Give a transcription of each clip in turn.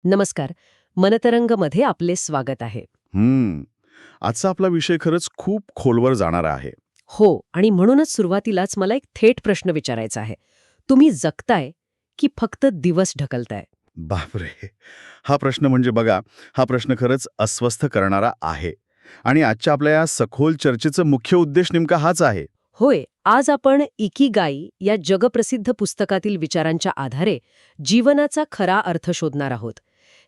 नमस्कार. मनतरंगमध्ये आपले स्वागत आहे. आजचा आपला विषय खरंच खूप खोलवर जाणारा आहे. हो, आणि म्हणूनच सुरुवातीलाच मला एक थेट प्रश्न विचारायचा आहे. तुम्ही जगताय की फक्त दिवस ढकलताय? बापरे! हा प्रश्न म्हणजे बघा, हा प्रश्न खरंच अस्वस्थ करणारा आहे. आणि आजच्या आपल्या या सखोल चर्चेचा मुख्य उद्देश नेमका हाच आहे. होय, आज आपण इकिगाई या जगप्रसिद्ध पुस्तकातील विचारांच्या आधारे जीवनाचा खरा अर्थ शोधणार आहोत.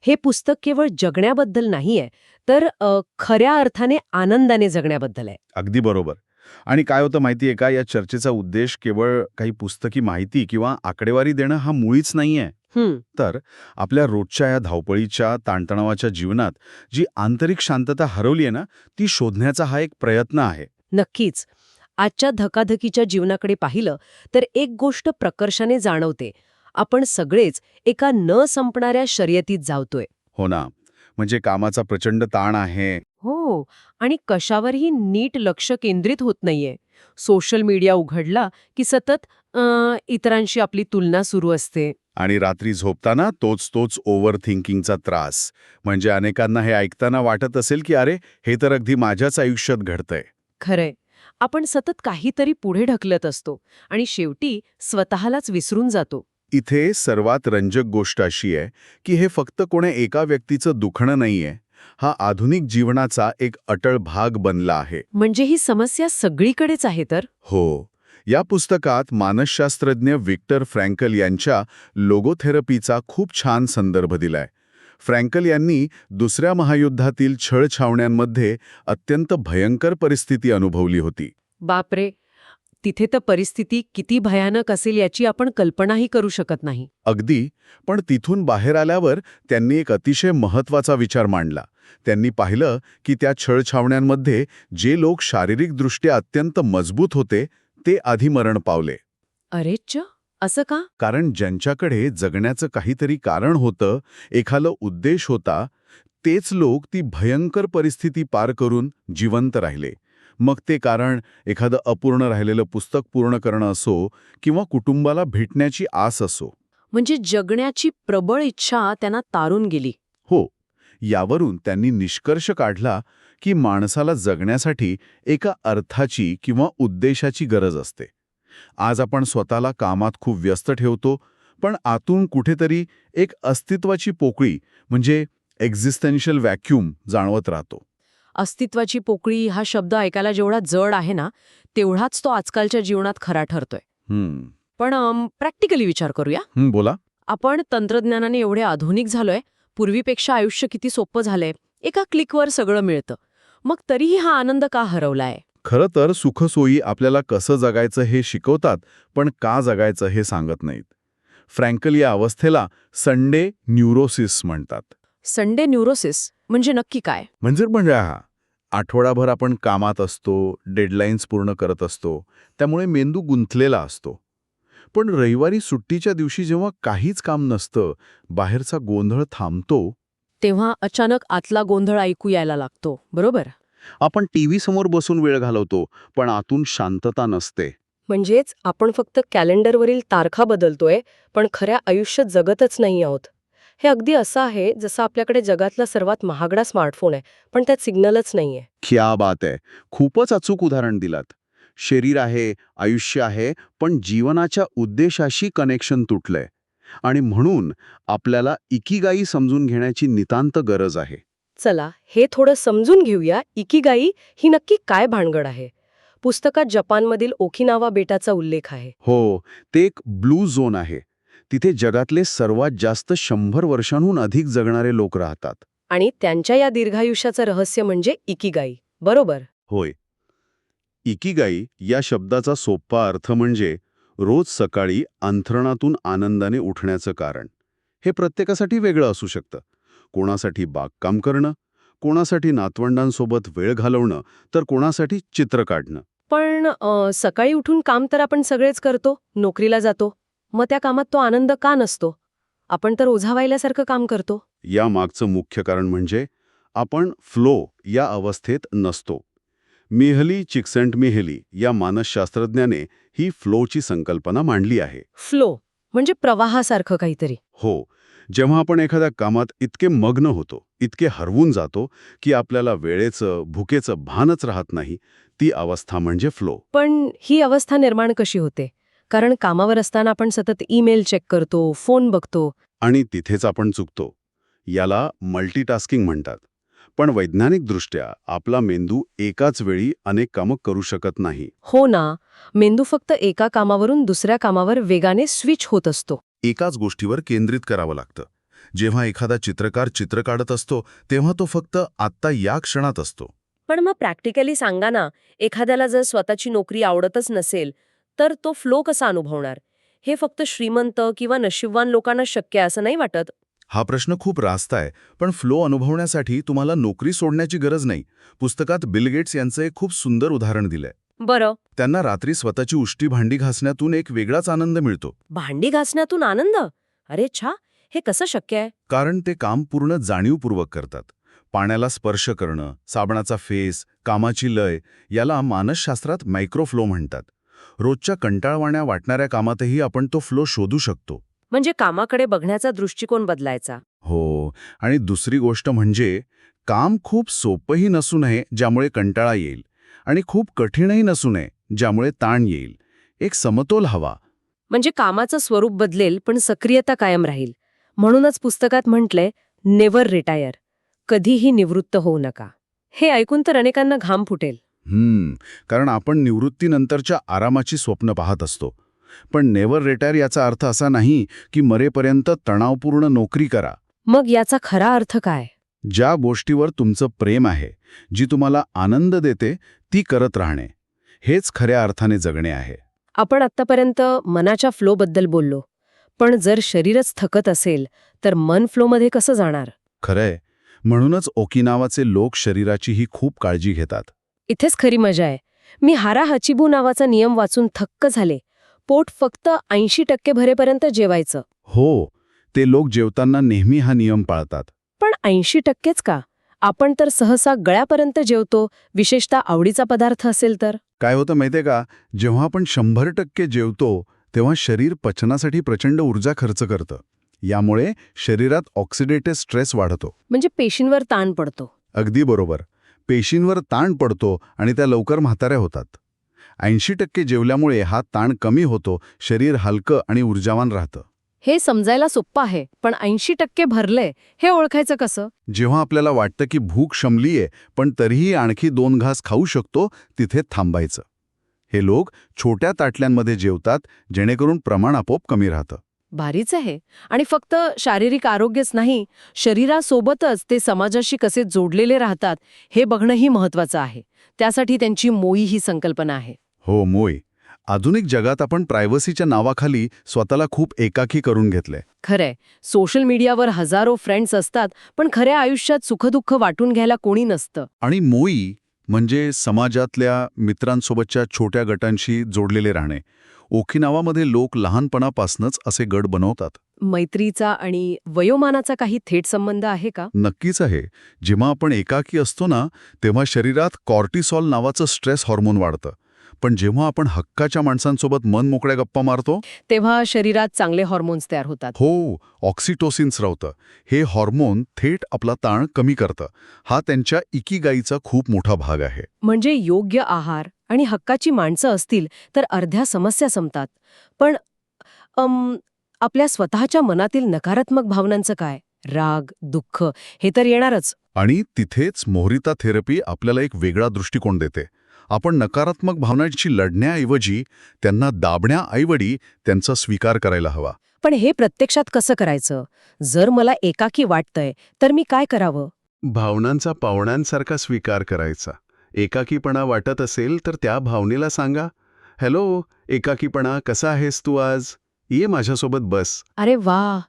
हे पुस्तक केवळ जगण्याबद्दल नाहीये, तर खऱ्या अर्थाने आनंदाने जगण्याबद्दल आहे. अगदी बरोबर. आणि काय होतं माहितीये का, या चर्चेचा उद्देश केवळ काही पुस्तकी माहिती किंवा आकडेवारी देणं हा मुळीच नाहीये. हं, तर आपल्या रोजच्या या धावपळीच्या ताणतणावाच्या जीवनात जी आंतरिक शांतता हरवली आहे ना, ती शोधण्याचा हा एक प्रयत्न आहे. नक्कीच. आजच्या धकाधकीच्या जीवनाकडे पाहिलं तर एक गोष्ट प्रकर्षाने जाणवते. आपण सगळेच एका न संपणाऱ्या शर्यतीत धावतोय. हो ना. म्हणजे कामाचा प्रचंड ताण आहे. हो, आणि कशावरही नीट लक्ष केंद्रित होत नाहीये. सोशल मीडिया उघडला की सतत इतरांशी आपली तुलना सुरू असते. आणि रात्री झोपताना तोच ओव्हर थिंकिंगचा त्रास. म्हणजे अनेकांना हे ऐकताना वाटत असेल की अरे, हे तर अगदी माझ्याच आयुष्यात घडतंय. खरंय, आपण सतत काहीतरी पुढे ढकलत असतो आणि शेवटी स्वतःलाच विसरून जातो. इथे सर्वात रंजक गोष्ट अशी आहे की हे फक्त कोण्या एका व्यक्तीचं दुखणं नाहीये. हा आधुनिक जीवनाचा एक अटळ भाग बनला आहे. म्हणजे ही समस्या सगळीकडेच आहे तर. हो. या पुस्तकात मानसशास्त्रज्ञ व्हिक्टर फ्रँकल यांच्या लोगोथेरपीचा खूप छान संदर्भ दिलाय. फ्रँकल यांनी दुसऱ्या महायुद्धातील छळछावण्यांमध्ये अत्यंत भयंकर परिस्थिती अनुभवली होती. बापरे, तिथे तर परिस्थिती किती भयानक असेल याची आपण कल्पनाही करू शकत नाही. अगदी. पण तिथून बाहेर आल्यावर त्यांनी एक अतिशय महत्वाचा विचार मांडला. त्यांनी पाहिलं की त्या छळछावण्यांमध्ये जे लोक शारीरिकदृष्ट्या अत्यंत मजबूत होते ते आधी मरण पावले. अरेच्च, असं का? कारण ज्यांच्याकडे जगण्याचं काहीतरी कारण होतं, एखादा उद्देश होता, तेच लोक ती भयंकर परिस्थिती पार करून जिवंत राहिले. मग ते कारण एखादं अपूर्ण राहिलेलं पुस्तक पूर्ण करणं असो किंवा कुटुंबाला भेटण्याची आस असो. म्हणजे जगण्याची प्रबळ इच्छा त्यांना तारून गेली. हो. यावरून त्यांनी निष्कर्ष काढला की माणसाला जगण्यासाठी एका अर्थाची किंवा उद्देशाची गरज असते. आज आपण स्वतःला कामात खूप व्यस्त ठेवतो, पण आतून कुठेतरी एक अस्तित्वाची पोकळी म्हणजे एक्झिस्टेन्शियल व्हॅक्यूम जाणवत राहतो. अस्तित्वाची पोकळी हा शब्द ऐकायला जेवढा जड आहे ना, तेवढाच तो आजकालच्या जीवनात खरा ठरतोय. पण प्रॅक्टिकली विचार करूया. बोला. आपण तंत्रज्ञानाने एवढे आधुनिक झालोय, पूर्वीपेक्षा आयुष्य किती सोपं झालंय. एका क्लिकवर सगळं मिळतं. मग तरीही हा आनंद का हरवलाय? खरं तर सुखसोयी आपल्याला कसं जगायचं हे शिकवतात, पण का जगायचं हे सांगत नाहीत. फ्रँकल या अवस्थेला संडे न्यूरोसिस म्हणतात. संडे न्यूरोसिस म्हणजे नक्की काय? म्हणजे हा आठवडाभर आपण कामात असतो, डेडलाईन्स पूर्ण करत असतो, त्यामुळे मेंदू गुंतलेला असतो. पण रविवारी सुट्टीच्या दिवशी जेव्हा काहीच काम नसतं, बाहेरचा गोंधळ थांबतो, तेव्हा अचानक आतला गोंधळ ऐकू यायला लागतो, बरोबर? आपण टीव्ही समोर बसून वेळ घालवतो, पण आतून शांतता नसते. म्हणजेच आपण फक्त कॅलेंडरवरील तारखा बदलतोय, पण खऱ्या आयुष्यात जगतच नाही आहोत. हे अगदी असं आहे जसं आपल्याकडे जगातला सर्वात महागडा स्मार्टफोन आहे, पण त्यात सिग्नलच नाहीये. क्या बात आहे. खूपच अचूक उदाहरण दिलात. शरीर आहे, आयुष्य आहे, पण जीवनाच्या उद्देशाशी कनेक्शन तुटलंय. आणि म्हणून आपल्याला इकिगाई समजून घेण्याची नितांत गरज आहे. चला, हे थोडं समजून घेऊया. इकिगाई ही नक्की काय भानगड आहे? पुस्तकात जपानमधील ओकिनावा बेटाचा उल्लेख आहे. हो, ते एक ब्लू झोन आहे. तिथे जगातले सर्वात जास्त 100 वर्षांहून अधिक जगणारे लोक राहतात. आणि त्यांच्या या दीर्घायुष्याचं रहस्य म्हणजे इकिगाई, बरोबर? होय. इकिगाई या शब्दाचा सोपा अर्थ म्हणजे रोज सकाळी अंथरुणातून आनंदाने उठण्याचं कारण. हे प्रत्येकासाठी वेगळं असू शकतं. कोणासाठी बागकाम करणं, कोणासाठी नातवंडांसोबत वेळ घालवणं, तर कोणासाठी चित्र काढणं. पण सकाळी उठून काम तर आपण सगळेच करतो, नोकरीला जातो. मग त्या कामात तो आनंद का नसतो? आपण तर ओझावायल्यासारखं काम करतो. या मागचं मुख्य कारण म्हणजे आपण फ्लो या अवस्थेत नसतो. मिहली चिक्सेंटमिहेली या मानसशास्त्रज्ञाने ही फ्लोची संकल्पना मांडली आहे. फ्लो म्हणजे प्रवाहासारखं काहीतरी. हो, जेव्हा आपण एखाद्या कामात इतके मग्न होतो, इतके हरवून जातो, की आपल्याला वेळेचं, भुकेचं भानच राहत नाही, ती अवस्था म्हणजे फ्लो. पण ही अवस्था निर्माण कशी होते? कारण कामावर असताना आपण सतत ईमेल चेक करतो, फोन बघतो. आणि तिथेच आपण चुकतो. याला मल्टीटास्किंग म्हणतात. पण वैज्ञानिकदृष्ट्या आपला मेंदू एकाच वेळी अनेक कामं करू शकत नाही. हो ना, मेंदू फक्त एका कामावरून दुसऱ्या कामावर वेगाने स्विच होत असतो. एकाच गोष्टीवर केंद्रित करावं लागतं. जेव्हा एखादा चित्रकार चित्र काढत असतो, तेव्हा तो फक्त आत्ता या क्षणात असतो. पण मग प्रॅक्टिकली सांगा ना, एखाद्याला जर स्वतःची नोकरी आवडतच नसेल, तर तो फ्लो कसा अनुभवणार? हे फक्त श्रीमंत किंवा नशीबवान लोकांना शक्य असं नाही वाटत. हा प्रश्न खूप रास्त आहे, पण फ्लो अनुभवण्यासाठी तुम्हाला नोकरी सोडण्याची गरज नाही. पुस्तकात बिल गेट्स यांचं एक खूप सुंदर उदाहरण दिलंय. बरं, त्यांना रात्री स्वतःची उष्टी भांडी घासण्यातून एक वेगळाच आनंद मिळतो. भांडी घासण्यातून आनंद? अरे छा, हे कसं शक्य आहे? कारण ते काम पूर्ण जाणीवपूर्वक करतात. पाण्याला स्पर्श करणं, साबणाचा फेस, कामाची लय, याला मानसशास्त्रात मायक्रोफ्लो म्हणतात. रोजच्या कंटाळवाण्या वाटणाऱ्या कामातही आपण तो फ्लो शोधू शकतो. म्हणजे कामाकडे बघण्याचा दृष्टिकोन बदलायचा. हो, आणि दुसरी गोष्ट म्हणजे काम खूप सोपंही नसू नये ज्यामुळे कंटाळा येईल, आणि खूप कठीणही नसू नये ज्यामुळे ताण येईल. एक समतोल हवा. म्हणजे कामाचं स्वरूप बदलेल पण सक्रियता कायम राहील. म्हणूनच पुस्तकात म्हटलंय, नेव्हर रिटायर, कधीही निवृत्त होऊ नका. हे ऐकून तर अनेकांना घाम फुटेल. कारण आपण निवृत्तीनंतरच्या आरामाची स्वप्न पाहत असतो. पण नेव्हर रिटायर याचा अर्थ असा नाही की मरेपर्यंत तणावपूर्ण नोकरी करा. मग याचा खरा अर्थ काय? ज्या गोष्टीवर तुमचं प्रेम आहे, जी तुम्हाला आनंद देते, ती करत राहणे, हेच खऱ्या अर्थाने जगणे आहे. आपण आत्तापर्यंत मनाच्या फ्लोबद्दल बोललो, पण जर शरीरच थकत असेल तर मन फ्लोमध्ये कसं जाणार? खरंय. म्हणूनच ओकिनावाचे लोक शरीराचीही खूप काळजी घेतात. इथेच खरी मजा आहे. मी हारा हचिबू नावाचा नियम वाचून थक्क झाले. पोट फक्त 80% भरेपर्यंत जेवायचं. हो, ते लोक जेवताना नेहमी हा नियम पाळतात. पण 80%च का? आपण तर सहसा गळ्यापर्यंत जेवतो, विशेषतः आवडीचा पदार्थ असेल तर. काय होतं माहितीये का, जेव्हा आपण 100% जेवतो, तेव्हा शरीर पचनासाठी प्रचंड ऊर्जा खर्च करतं. यामुळे शरीरात ऑक्सिडेटिव्ह स्ट्रेस वाढतो. म्हणजे पेशींवर ताण पडतो. अगदी बरोबर. पेशींवर ताण पडतो आणि त्या लवकर म्हाताऱ्या होतात. 80% जेवल्यामुळे हा ताण कमी होतो, शरीर हलकं आणि ऊर्जावान राहतं. हे समजायला सोपं आहे, पण 80% भरलंय हे ओळखायचं कसं? जेव्हा आपल्याला वाटतं की भूक शमलीये, पण तरीही आणखी 2 घास खाऊ शकतो, तिथे थांबायचं. हे लोक छोट्या ताटल्यांमध्ये जेवतात, जेणेकरून प्रमाण आपोआप कमी राहतं. भारीच आहे. आणि फक्त शारीरिक आरोग्यच नाही, शरीरासोबतच ते समाजाशी कसे जोडलेले राहतात हे बघणंही महत्वाचं आहे. त्यासाठी त्यांची मोई ही संकल्पना आहे. हो, मोय. आधुनिक जगात आपण प्रायव्हसीच्या नावाखाली स्वतःला खूप एकाकी करून घेतलंय. खरंय, सोशल मीडियावर हजारो फ्रेंड्स असतात, पण खऱ्या आयुष्यात सुखदुःख वाटून घ्यायला कोणी नसतं. आणि मोई म्हणजे समाजातल्या मित्रांसोबतच्या छोट्या गटांशी जोडलेले राहणे. ओकिनावामध्ये लोक लहानपणापासूनच असे गट बनवतात. मैत्रीचा आणि वयोमानाचा काही थेट संबंध आहे का? नक्कीच आहे. जेव्हा आपण एकाकी असतो ना, तेव्हा शरीरात कॉर्टिसॉल नावाचं स्ट्रेस हॉर्मोन वाढतं. पण जेव्हा आपण हक्काच्या माणसांसोबत मन मोकळ्या गप्पा मारतो, तेव्हा शरीरात चांगले हॉर्मोन्स तयार होतात. हो, ऑक्सिटोसिन स्रवतं. हे हॉर्मोन थेट आपला ताण कमी करतं. हा त्यांच्या इकिगाईचा खूप मोठा भाग आहे. म्हणजे योग्य आहार आणि हक्काची माणसं असतील तर अर्ध्या समस्या संपतात. पण आपल्या स्वतःच्या मनातील नकारात्मक भावनांचं काय? राग, दुःख हे तर येणारच. आणि तिथेच मोहरिता थेरपी आपल्याला एक वेगळा दृष्टिकोन देते. आपण नकारात्मक भावनांशी लढण्याऐवजी, त्यांना दाबण्याऐवजी त्यांचा स्वीकार करायला हवा. पण हे प्रत्यक्षात कसं करायचं? जर मला एकाकी वाटतंय तर मी काय करावं? भावनांचा पाहुण्यांसारखा स्वीकार करायचा. एकाकीपणा वाटत असेल तर त्या भावनेला सांगा, हॅलो एकाकीपणा, कसा आहेस तू आज? ये माझ्यासोबत बस. अरे वा,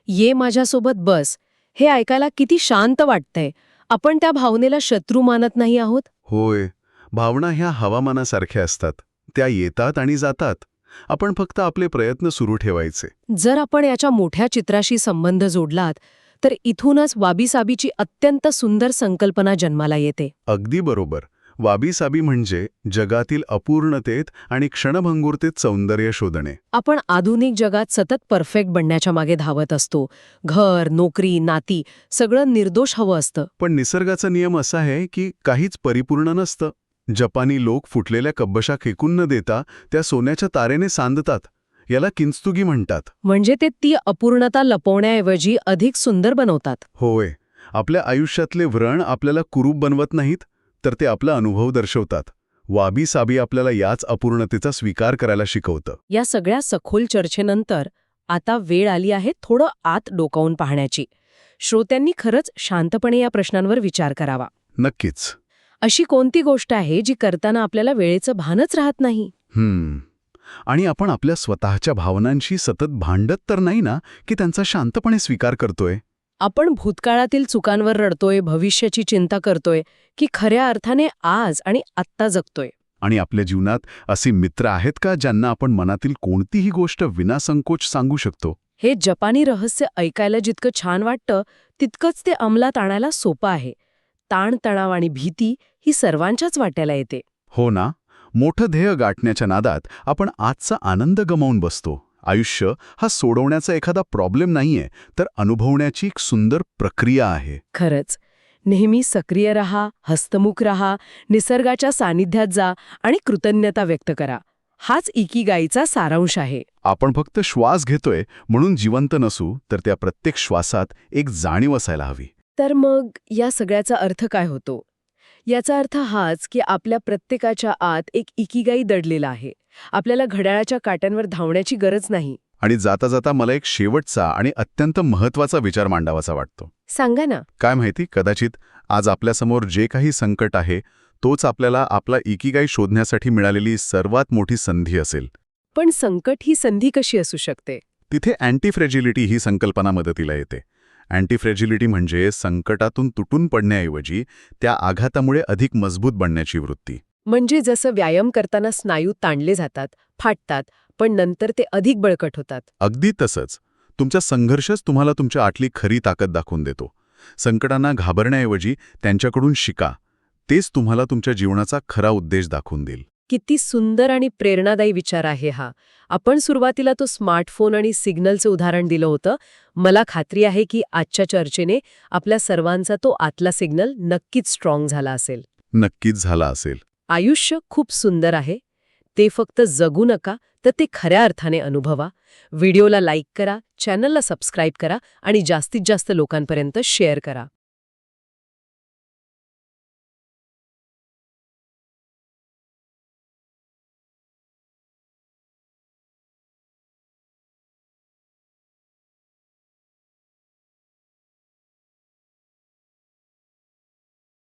ये माझ्यासोबत बस. हे ऐकायला किती शांत वाटतंय. आपण त्या भावनेला शत्रू मानत नाही आहोत. होय, भावना ह्या हवामानासारख्या असतात. त्या येतात आणि जातात. आपण फक्त आपले प्रयत्न सुरू ठेवायचे. जर आपण याच्या मोठ्या चित्राशी संबंध जोडलात तर इथूनच वाबीसाबीची अत्यंत सुंदर संकल्पना जन्माला येते. अगदी बरोबर. वाबीसाबी म्हणजे जगातील अपूर्णतेत आणि क्षणभंगुरतेत सौंदर्य शोधणे. आपण आधुनिक जगात सतत परफेक्ट बनण्याच्या मागे धावत असतो. घर, नोकरी, नाती सगळं निर्दोष हवं असतं. पण निसर्गाचा नियम असा आहे की काहीच परिपूर्ण नसतं. जपानी लोक फुटलेल्या कब्बशा फेकून न देता त्या सोन्याच्या तारेने सांधतात. याला किंस्तुगी म्हणतात. म्हणजे ते ती अपूर्णता लपवण्याऐवजी अधिक सुंदर बनवतात. होय, आपल्या आयुष्यातले व्रण आपल्याला कुरूप बनवत नाहीत, तर ते आपला अनुभव दर्शवतात. वाबी-साबी आपल्याला याच अपूर्णतेचा स्वीकार करायला शिकवतं. या सगळ्या सखोल चर्चेनंतर आता वेळ आली आहे थोडं आत डोकावून पाहण्याची. श्रोत्यांनी खरंच शांतपणे या प्रश्नांवर विचार करावा. नक्कीच. अशी कोणती गोष्ट आहे जी करताना आपल्याला वेळेचं भानच राहत नाही? आणि आपण आपल्या स्वतःच्या भावनांशी सतत भांडत तर नाही ना, की त्यांचा शांतपणे स्वीकार करतोय? आपण भूतकाळातील चुकांवर रडतोय, भविष्याची चिंता करतोय, की खऱ्या अर्थाने आज आणि आत्ता जगतोय? आणि आपल्या जीवनात असे मित्र आहेत का ज्यांना आपण मनातील कोणतीही गोष्ट विनासंकोच सांगू शकतो? हे जपानी रहस्य ऐकायला जितकं छान वाटतं, तितकंच ते अंमलात आणायला सोपं आहे. ताणतणाव आणि भीती ही सर्वांच्याच वाट्याला येते. हो ना. मोठं ध्येय गाठण्याच्या नादात आपण आजचा आनंद गमावून बसतो. आयुष्य हा सोडवण्याचा एखादा प्रॉब्लेम नाहीये, तर अनुभवण्याची एक सुंदर प्रक्रिया आहे. खरंच. नेहमी सक्रिय रहा, हस्तमुख रहा, निसर्गाच्या सानिध्यात जा आणि कृतज्ञता व्यक्त करा. हाच इकिगाईचा सारांश आहे. आपण फक्त श्वास घेतोय म्हणून जिवंत नसू, तर त्या प्रत्येक श्वासात एक जाणीव असायला हवी. तर मग या सगळ्याचा अर्थ काय होतो? याचा अर्थ हाच की आपल्या प्रत्येकाच्या आत एक इकिगाई दडलेला आहे. आपल्याला घड्याळाच्या काट्यांवर धावण्याची गरज नाही. आणि जाता जाता मला एक शेवटचा आणि अत्यंत महत्त्वाचा विचार मांडावाचा वाटतो. सांगा ना. काय माहिती, कदाचित आज आपल्यासमोर जे काही संकट आहे, तोच आपल्याला आपला इकिगाई शोधण्यासाठी मिळालेली सर्वात मोठी संधी असेल. पण संकट ही संधी कशी असू शकते? तिथे अँटीफ्रेजिलिटी ही संकल्पना मदतीला येते. अँटीफ्रेजिलिटी म्हणजे संकटातून तुटून पडण्याऐवजी त्या आघातामुळे अधिक मजबूत बनण्याची वृत्ती. म्हणजे जसं व्यायाम करताना स्नायू ताणले जातात, फाटतात, पण नंतर ते अधिक बळकट होतात. अगदी तसंच. तुमचा संघर्षच तुम्हाला तुमच्या आतली खरी ताकद दाखवून देतो. संकटांना घाबरण्याऐवजी त्यांच्याकडून शिका. तेच तुम्हाला तुमच्या जीवनाचा खरा उद्देश दाखवून देईल. किती सुंदर आणि प्रेरणादायी विचार आहे हा. आपण सुरुवातीला तो स्मार्टफोन आणि सिग्नलचं उदाहरण दिलं होतं. मला खात्री आहे की आजच्या चर्चेने आपल्या सर्वांचा तो आतला सिग्नल नक्कीच स्ट्रॉंग झाला असेल. नक्कीच झाला असेल. आयुष्य खूप सुंदर आहे. ते फक्त जगू नका, तर ते खऱ्या अर्थाने अनुभवा. व्हिडिओला लाईक करा, चॅनलला सबस्क्राईब करा आणि जास्तीत जास्त लोकांपर्यंत शेअर करा.